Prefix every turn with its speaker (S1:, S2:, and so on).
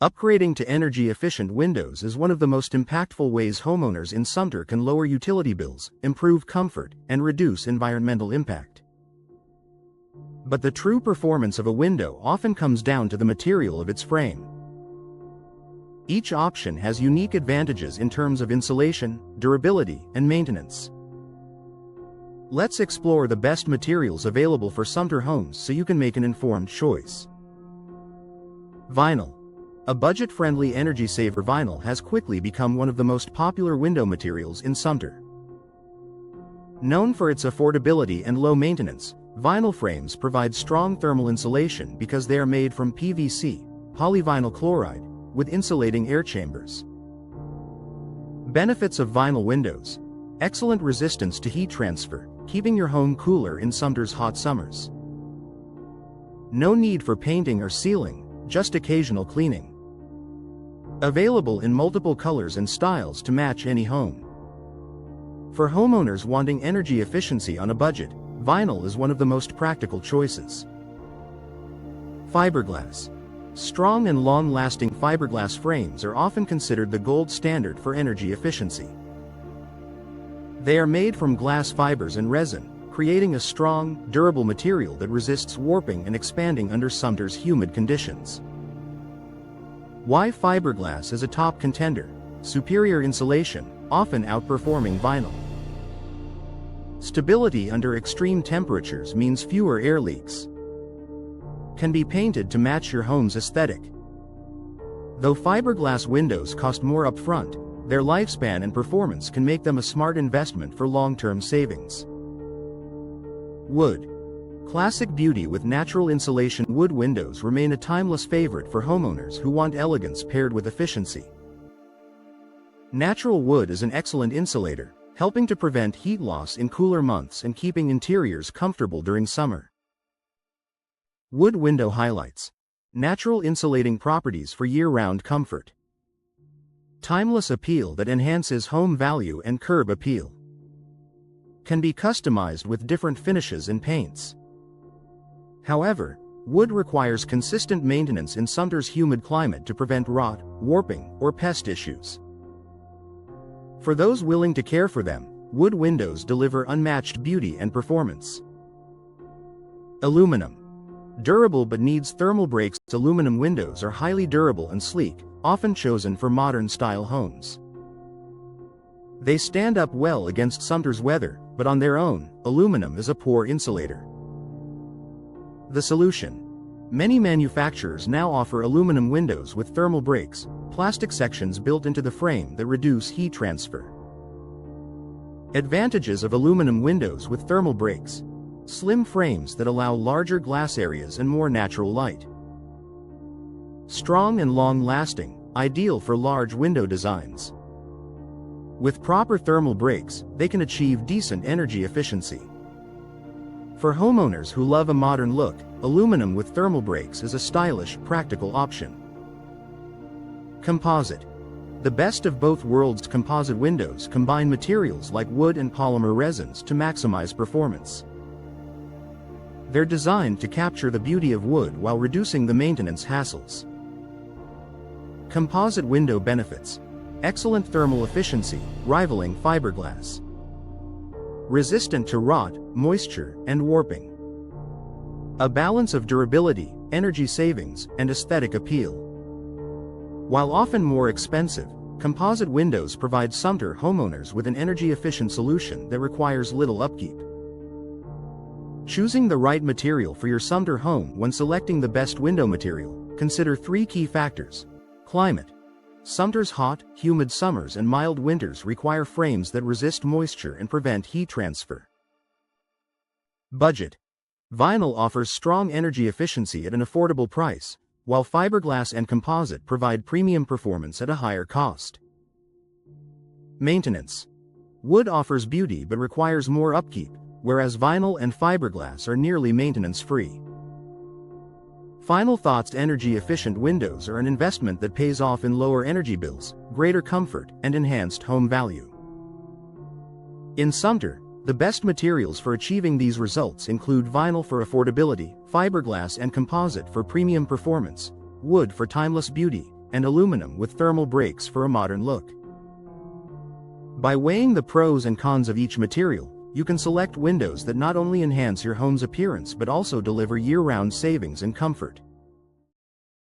S1: Upgrading to energy-efficient windows is one of the most impactful ways homeowners in Sumter can lower utility bills, improve comfort, and reduce environmental impact. But the true performance of a window often comes down to the material of its frame. Each option has unique advantages in terms of insulation, durability, and maintenance. Let's explore the best materials available for Sumter homes so you can make an informed choice. Vinyl. A budget-friendly energy-saver, vinyl has quickly become one of the most popular window materials in Sumter. Known for its affordability and low maintenance, vinyl frames provide strong thermal insulation because they are made from PVC, polyvinyl chloride, with insulating air chambers. Benefits of vinyl windows: excellent resistance to heat transfer, keeping your home cooler in Sumter's hot summers. No need for painting or sealing, just occasional cleaning. Available in multiple colors and styles to match any home. For homeowners wanting energy efficiency on a budget, vinyl is one of the most practical choices. Fiberglass. Strong and long-lasting fiberglass frames are often considered the gold standard for energy efficiency. They are made from glass fibers and resin, creating a strong, durable material that resists warping and expanding under Sumter's humid conditions. Why fiberglass is a top contender: superior insulation, often outperforming vinyl. Stability under extreme temperatures means fewer air leaks. Can be painted to match your home's aesthetic. Though fiberglass windows cost more upfront, their lifespan and performance can make them a smart investment for long-term savings. Wood. Classic beauty with natural insulation. Wood windows remain a timeless favorite for homeowners who want elegance paired with efficiency. Natural wood is an excellent insulator, helping to prevent heat loss in cooler months and keeping interiors comfortable during summer. Wood window highlights: natural insulating properties for year-round comfort. Timeless appeal that enhances home value and curb appeal. Can be customized with different finishes and paints. However, wood requires consistent maintenance in Sumter's humid climate to prevent rot, warping, or pest issues. For those willing to care for them, wood windows deliver unmatched beauty and performance. Aluminum. Durable but needs thermal breaks. Aluminum windows are highly durable and sleek, often chosen for modern-style homes. They stand up well against Sumter's weather, but on their own, aluminum is a poor insulator. The solution. Many manufacturers now offer aluminum windows with thermal breaks, plastic sections built into the frame that reduce heat transfer. Advantages of aluminum windows with thermal breaks: slim frames that allow larger glass areas and more natural light. Strong and long-lasting, ideal for large window designs. With proper thermal breaks, they can achieve decent energy efficiency. For homeowners who love a modern look, aluminum with thermal breaks is a stylish, practical option. Composite. The best of both worlds. Composite windows combine materials like wood and polymer resins to maximize performance. They're designed to capture the beauty of wood while reducing the maintenance hassles. Composite window benefits: excellent thermal efficiency, rivaling fiberglass. Resistant to rot, moisture, and warping. A balance of durability, energy savings, and aesthetic appeal. While often more expensive, composite windows provide Sumter homeowners with an energy-efficient solution that requires little upkeep. Choosing the right material for your Sumter home. When selecting the best window material, consider 3 key factors. Climate. Sumter's hot, humid summers and mild winters require frames that resist moisture and prevent heat transfer. Budget. Vinyl offers strong energy efficiency at an affordable price, while fiberglass and composite provide premium performance at a higher cost. Maintenance. Wood offers beauty but requires more upkeep, whereas vinyl and fiberglass are nearly maintenance-free. Final thoughts: energy-efficient windows are an investment that pays off in lower energy bills, greater comfort, and enhanced home value. In Sumter, the best materials for achieving these results include vinyl for affordability, fiberglass and composite for premium performance, wood for timeless beauty, and aluminum with thermal brakes for a modern look. By weighing the pros and cons of each material, you can select windows that not only enhance your home's appearance but also deliver year-round savings and comfort.